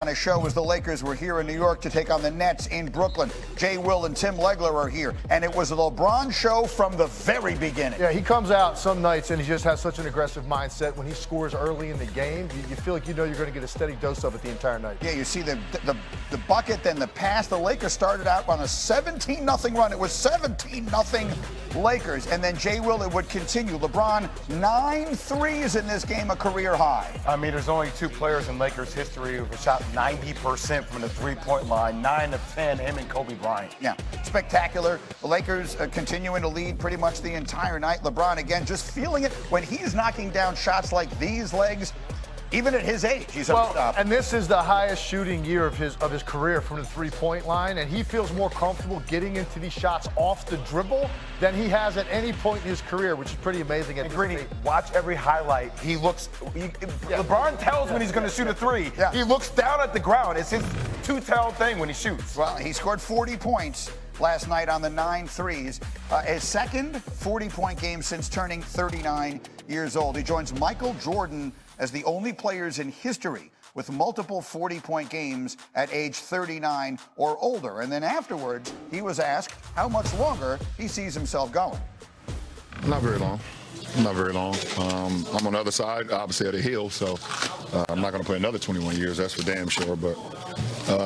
On a show as the Lakers were here in New York to take on the Nets in Brooklyn. Jay Will and Tim Legler are here, and it was a LeBron show from the very beginning. Yeah, he comes out some nights and he just has such an aggressive mindset. When he scores early in the game, you feel like you know you're going to get a steady dose of it the entire night. Yeah, you see the bucket, then the pass. The Lakers started out on a 17-0 run. It was 17-0 Lakers, and then Jay Will, it would continue. LeBron, 9 threes in this game, a career high. I mean, there's only two players in Lakers history who have shot 90% from the three-point line, 9 of 10, him and Kobe Bryant. Yeah, spectacular. The Lakers continuing to lead pretty much the entire night. LeBron, again, just feeling it. When he's knocking down shots like these legs, even at his age, he's unstoppable. And this is the highest shooting year of his career from the three-point line, and he feels more comfortable getting into these shots off the dribble than he has at any point in his career, which is pretty amazing. And Greeny, watch every highlight. He looks. LeBron tells when he's going to shoot a three. Yeah. He looks down at the ground. It's his two-tailed thing when he shoots. Well, he scored 40 points last night on the 9 threes. His second 40-point game since turning 39 years old. He joins Michael Jordan as the only players in history with multiple 40-point games at age 39 or older. And then afterwards, he was asked how much longer he sees himself going. Not very long. Not very long. I'm on the other side, obviously, of the hill, so I'm not going to play another 21 years, that's for damn sure, but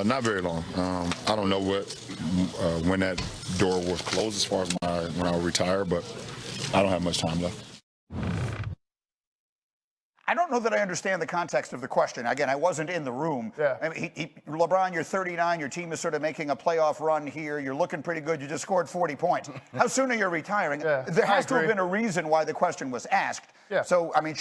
not very long. I don't know when that door was closed as far as when I retire, but I don't have much time left. I don't know that I understand the context of the question. Again, I wasn't in the room. Yeah. I mean, LeBron, you're 39. Your team is sort of making a playoff run here. You're looking pretty good. You just scored 40 points. How soon are you retiring? Yeah, there has to have agree. been a reason why the question was asked. Yeah. So, I mean,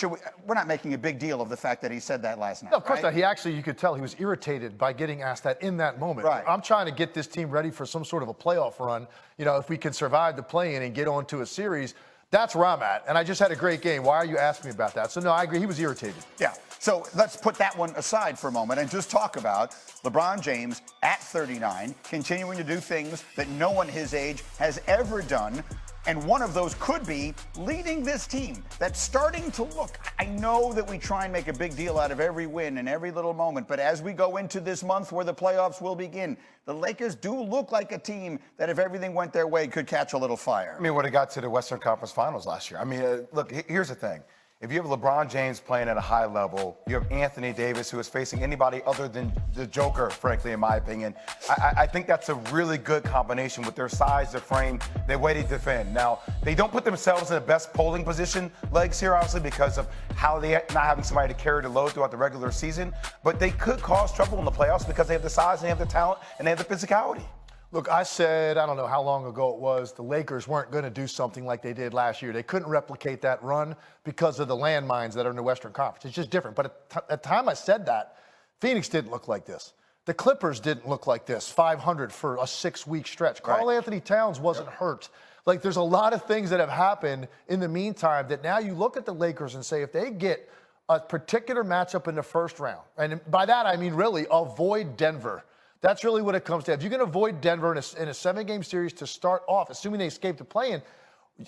we're not making a big deal of the fact that he said that last night. No, of course right? not. He actually, you could tell he was irritated by getting asked that in that moment. Right. I'm trying to get this team ready for some sort of a playoff run. You know, if we can survive the play-in and get on to a series, that's where I'm at. And I just had a great game. Why are you asking me about that? So, no, I agree. He was irritated. Yeah. So let's put that one aside for a moment and just talk about LeBron James at 39, continuing to do things that no one his age has ever done. And one of those could be leading this team that's starting to look. I know that we try and make a big deal out of every win and every little moment, but as we go into this month where the playoffs will begin, the Lakers do look like a team that if everything went their way could catch a little fire. I mean, when it got to the Western Conference Finals last year. I mean, look, here's the thing. If you have LeBron James playing at a high level, you have Anthony Davis, who is facing anybody other than the Joker, frankly, in my opinion. I think that's a really good combination with their size, their frame, their way to defend. Now, they don't put themselves in the best polling position legs here, obviously, because of how they not having somebody to carry the load throughout the regular season. But they could cause trouble in the playoffs because they have the size, and they have the talent, and they have the physicality. Look, I said, I don't know how long ago it was, the Lakers weren't going to do something like they did last year. They couldn't replicate that run because of the landmines that are in the Western Conference. It's just different. But at the time I said that, Phoenix didn't look like this. The Clippers didn't look like this, 500 for a 6-week stretch. Karl Anthony Towns wasn't hurt. Like, there's a lot of things that have happened in the meantime that now you look at the Lakers and say, if they get a particular matchup in the first round, and by that I mean really avoid Denver. That's really what it comes to. If you can avoid Denver in a 7-game series to start off, assuming they escape the play-in,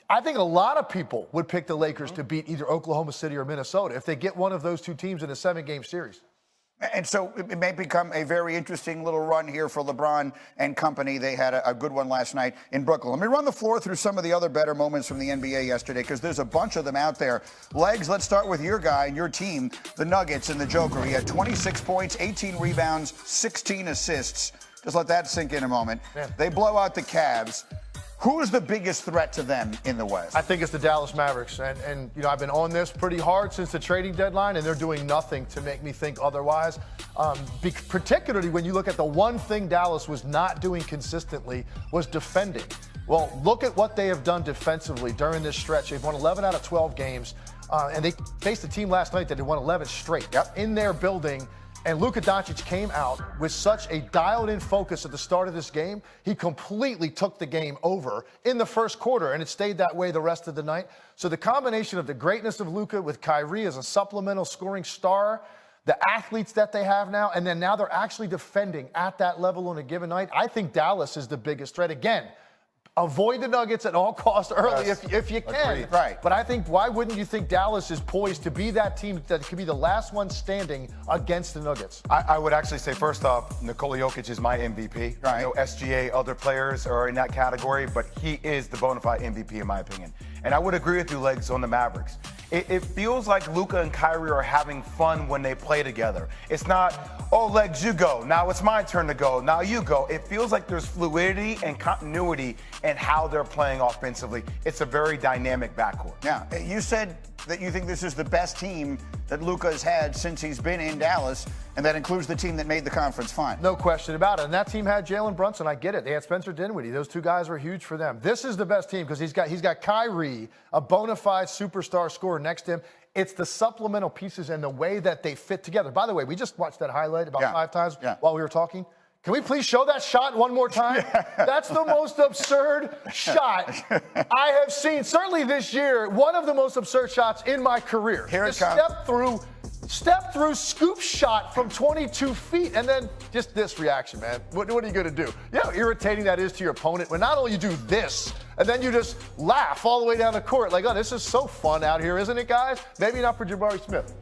I think a lot of people would pick the Lakers to beat either Oklahoma City or Minnesota if they get one of those two teams in a 7-game series. And so it may become a very interesting little run here for LeBron and company. They had a good one last night in Brooklyn. Let me run the floor through some of the other better moments from the NBA yesterday, because there's a bunch of them out there. Legs, let's start with your guy and your team, the Nuggets and the Joker. He had 26 points, 18 rebounds, 16 assists. Just let that sink in a moment. Man. They blow out the Cavs. Who's the biggest threat to them in the West? I think it's the Dallas Mavericks. And you know, I've been on this pretty hard since the trading deadline, and they're doing nothing to make me think otherwise. Particularly when you look at the one thing Dallas was not doing consistently was defending. Well, look at what they have done defensively during this stretch. They've won 11 out of 12 games, and they faced a team last night that had won 11 straight in their building. And Luka Doncic came out with such a dialed-in focus at the start of this game. He completely took the game over in the first quarter, and it stayed that way the rest of the night. So the combination of the greatness of Luka with Kyrie as a supplemental scoring star, the athletes that they have now, and then now they're actually defending at that level on a given night. I think Dallas is the biggest threat. Again, Avoid the Nuggets at all costs early if you can. Agreed. Right. But I think, why wouldn't you think Dallas is poised to be that team that could be the last one standing against the Nuggets? I would actually say, first off, Nikola Jokic is my MVP. Right. I know SGA, other players are in that category, but he is the bona fide MVP in my opinion. And I would agree with you, Legs, on the Mavericks. It feels like Luka and Kyrie are having fun when they play together. It's not, oh, Legs, you go. Now it's my turn to go. Now you go. It feels like there's fluidity and continuity in how they're playing offensively. It's a very dynamic backcourt. Yeah, you said that you think this is the best team that Luka has had since he's been in Dallas, and that includes the team that made the conference final. No question about it. And that team had Jalen Brunson. I get it. They had Spencer Dinwiddie. Those two guys were huge for them. This is the best team because he's got Kyrie, a bona fide superstar scorer next to him. It's the supplemental pieces and the way that they fit together. By the way, we just watched that highlight about 5 times while we were talking. Can we please show that shot one more time? That's the most absurd shot I have seen, certainly this year. One of the most absurd shots in my career. Here it comes. Step through, scoop shot from 22 feet, and then just this reaction, man. What are you going to do? You know how irritating that is to your opponent when not only you do this, and then you just laugh all the way down the court like, oh, this is so fun out here, isn't it, guys? Maybe not for Jabari Smith.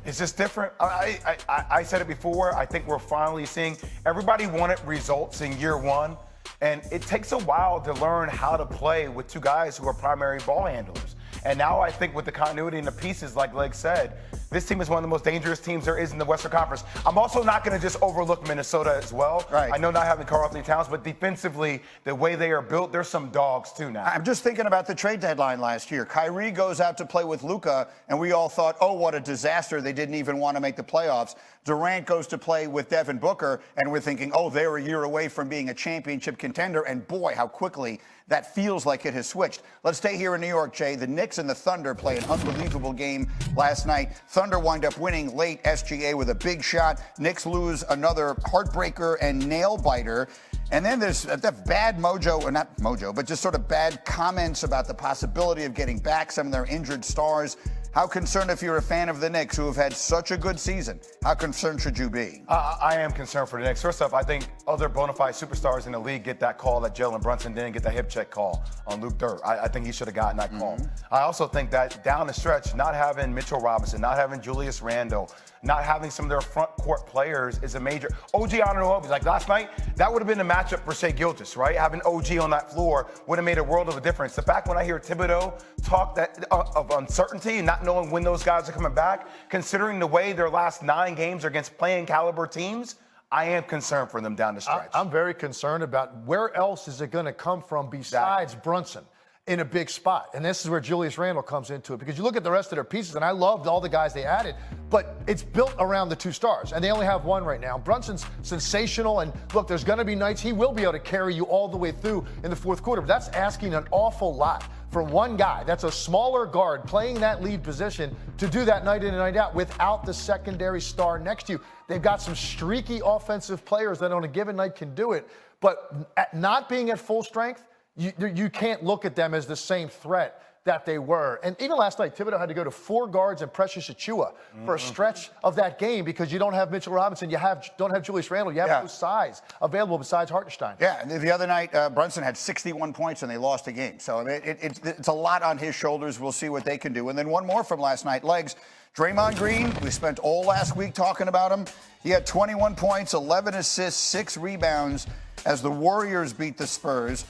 It's just different. I said it before. I think we're finally seeing everybody wanted results in year one, and it takes a while to learn how to play with two guys who are primary ball handlers. And now I think with the continuity and the pieces, like Leg said, this team is one of the most dangerous teams there is in the Western Conference. I'm also not going to just overlook Minnesota as well. Right. I know not having Karl-Anthony Towns, but defensively, the way they are built, there's some dogs too now. I'm just thinking about the trade deadline last year. Kyrie goes out to play with Luka, and we all thought, oh, what a disaster. They didn't even want to make the playoffs. Durant goes to play with Devin Booker, and we're thinking, oh, they're a year away from being a championship contender. And boy, how quickly that feels like it has switched. Let's stay here in New York, Jay. The Knicks and the Thunder play an unbelievable game last night. Thunder wind up winning late, SGA with a big shot. Knicks lose another heartbreaker and nail biter. And then there's that bad mojo, or not mojo, but just sort of bad comments about the possibility of getting back some of their injured stars. How concerned, if you're a fan of the Knicks, who have had such a good season, how concerned should you be? I am concerned for the Knicks. First off, I think other bona fide superstars in the league get that call that Jalen Brunson didn't get, the hip check call on Luke Dort. I think he should have gotten that call. I also think that down the stretch, not having Mitchell Robinson, not having Julius Randle, not having some of their front court players is a major. OG Anunoby, like last night, that would have been the matchup for Shai Gilgeous, right? Having OG on that floor would have made a world of a difference. The fact when I hear Thibodeau talk that of uncertainty and not knowing when those guys are coming back, considering the way their last 9 games are against playing caliber teams, I am concerned for them down the stretch. I'm very concerned about where else is it going to come from besides Brunson in a big spot. And this is where Julius Randle comes into it, because you look at the rest of their pieces, and I loved all the guys they added, but it's built around the 2 stars, and they only have one right now. Brunson's sensational, and look, there's going to be nights he will be able to carry you all the way through in the fourth quarter, but that's asking an awful lot for one guy that's a smaller guard playing that lead position to do that night in and night out without the secondary star next to you. They've got some streaky offensive players that on a given night can do it, but not being at full strength, you can't look at them as the same threat that they were. And even last night, Thibodeau had to go to 4 guards and Precious Achiuwa for a stretch of that game because you don't have Mitchell Robinson, don't have Julius Randle, you have no size available besides Hartenstein. Yeah, the other night, Brunson had 61 points and they lost a game. So I mean, it's a lot on his shoulders. We'll see what they can do. And then one more from last night, Legs. Draymond Green, we spent all last week talking about him. He had 21 points, 11 assists, 6 rebounds as the Warriors beat the Spurs.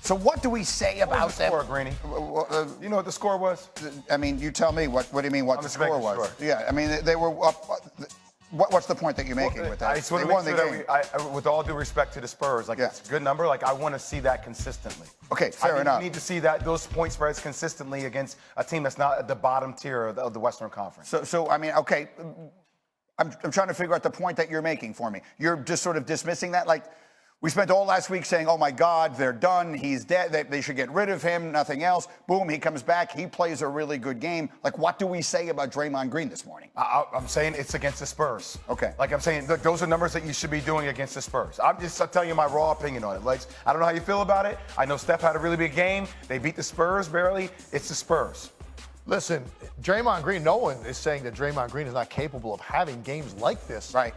So what do we say about them? What was the score, Greeny? You know what the score was? I mean, you tell me. What do you mean? What the score was? Sure. Yeah, I mean they were up. What's the point that you're making with that? I just want They to won make the sure game. that with all due respect to the Spurs, it's a good number. I want to see that consistently. Okay, fair enough. We need to see those point spreads consistently against a team that's not at the bottom tier of the Western Conference. So I mean, okay, I'm trying to figure out the point that you're making for me. You're just sort of dismissing that, like. We spent all last week saying, oh, my God, they're done. He's dead. They should get rid of him, nothing else. Boom, he comes back. He plays a really good game. Like, what do we say about Draymond Green this morning? I'm saying it's against the Spurs. Okay. I'm saying, look, those are numbers that you should be doing against the Spurs. I'm just telling you my raw opinion on it. I don't know how you feel about it. I know Steph had a really big game. They beat the Spurs barely. It's the Spurs. Listen, Draymond Green, no one is saying that Draymond Green is not capable of having games like this. Right.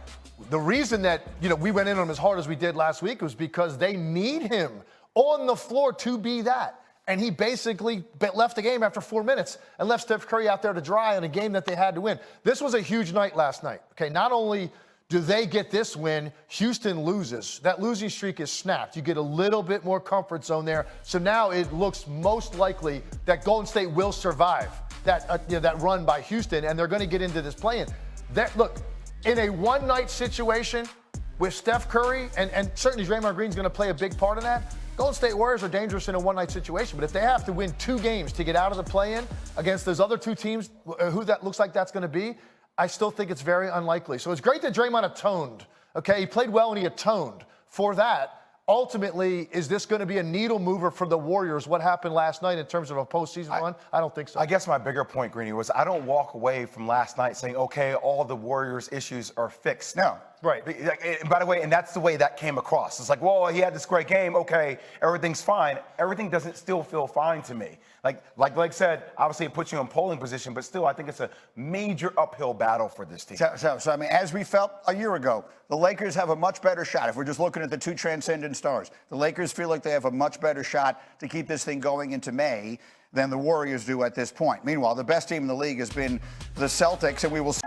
The reason that, we went in on him as hard as we did last week was because they need him on the floor to be that. And he basically left the game after 4 minutes and left Steph Curry out there to dry in a game that they had to win. This was a huge night last night. Okay, not only do they get this win, Houston loses. That losing streak is snapped. You get a little bit more comfort zone there. So now it looks most likely that Golden State will survive that run by Houston, and they're going to get into this play-in. Look, in a one-night situation with Steph Curry, and certainly Draymond Green's going to play a big part in that, Golden State Warriors are dangerous in a one-night situation. But if they have to win 2 games to get out of the play-in against those other 2 teams, who that looks like that's going to be, I still think it's very unlikely. So it's great that Draymond atoned. Okay, he played well and he atoned for that. Ultimately, is this going to be a needle mover for the Warriors? What happened last night in terms of a postseason run? I don't think so. I guess my bigger point, Greeny, was I don't walk away from last night saying, okay, all the Warriors' issues are fixed. No. Right. By the way, and that's the way that came across. It's like, well, he had this great game. Okay, everything's fine. Everything doesn't still feel fine to me. Like Blake said, obviously it puts you in polling position, but still I think it's a major uphill battle for this team. So I mean, as we felt a year ago, the Lakers have a much better shot. If we're just looking at the 2 transcendent stars, the Lakers feel like they have a much better shot to keep this thing going into May than the Warriors do at this point. Meanwhile, the best team in the league has been the Celtics, and we will see